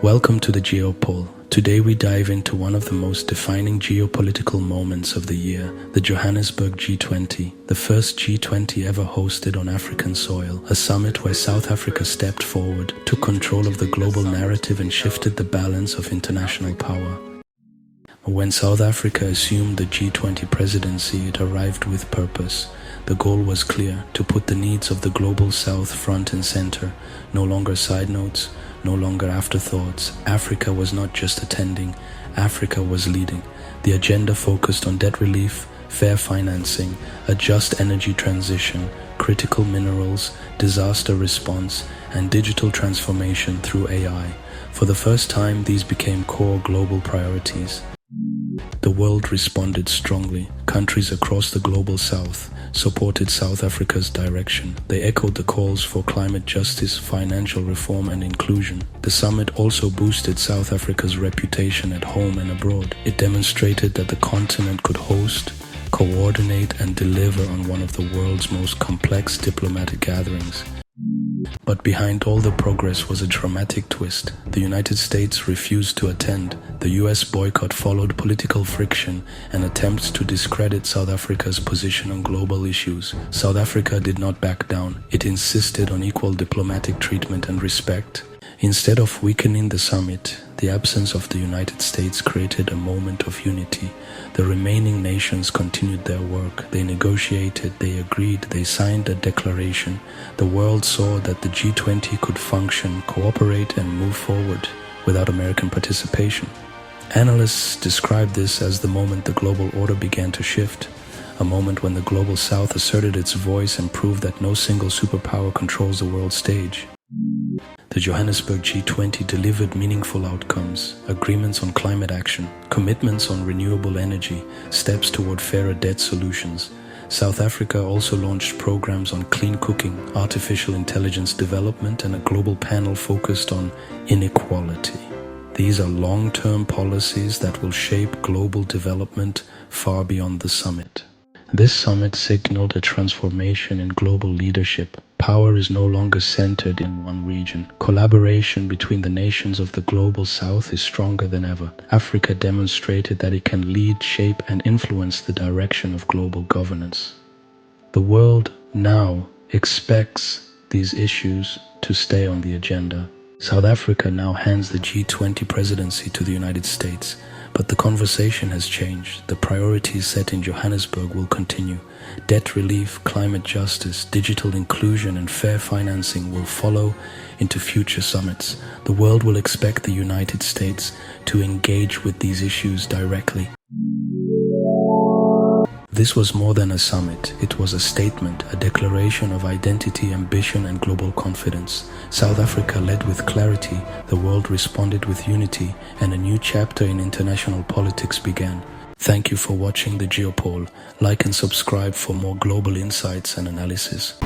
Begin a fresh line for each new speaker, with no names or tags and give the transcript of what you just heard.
Welcome to the Geopol. Today we dive into one of the most defining geopolitical moments of the year, the Johannesburg G20, the first G20 ever hosted on African soil, a summit where South Africa stepped forward, took control of the global narrative and shifted the balance of international power. When South Africa assumed the G20 presidency, it arrived with purpose. The goal was clear: to put the needs of the global South front and center, no longer side notes, no longer afterthoughts. Africa was not just attending, Africa was leading. The agenda focused on debt relief, fair financing, a just energy transition, critical minerals, disaster response, and digital transformation through AI. For the first time, these became core global priorities. The world responded strongly. Countries across the global South supported South Africa's direction. They echoed the calls for climate justice, financial reform, and inclusion. The summit also boosted South Africa's reputation at home and abroad. It demonstrated that the continent could host, coordinate, and deliver on one of the world's most complex diplomatic gatherings. But behind all the progress was a dramatic twist. The United States refused to attend. The US boycott followed political friction and attempts to discredit South Africa's position on global issues. South Africa did not back down. It insisted on equal diplomatic treatment and respect. Instead of weakening the summit, the absence of the United States created a moment of unity. The remaining nations continued their work. They negotiated, they agreed, they signed a declaration. The world saw that the G20 could function, cooperate, and move forward without American participation. Analysts describe this as the moment the global order began to shift, a moment when the global South asserted its voice and proved that no single superpower controls the world stage. The Johannesburg G20 delivered meaningful outcomes: agreements on climate action, commitments on renewable energy, steps toward fairer debt solutions. South Africa also launched programs on clean cooking, artificial intelligence development, and a global panel focused on inequality. These are long-term policies that will shape global development far beyond the summit. This summit signaled a transformation in global leadership. Power is no longer centered in one region. Collaboration between the nations of the global South is stronger than ever. Africa demonstrated that it can lead, shape, and influence the direction of global governance. The world now expects these issues to stay on the agenda. South Africa now hands the G20 presidency to the United States, but the conversation has changed. The priorities set in Johannesburg will continue. Debt relief, climate justice, digital inclusion, and fair financing will follow into future summits. The world will expect the United States to engage with these issues directly. This was more than a summit. It was a statement, a declaration of identity, ambition, and global confidence. South Africa led with clarity, the world responded with unity, and a new chapter in international politics began. Thank you for watching the Geopol. Like and subscribe for more global insights and analysis.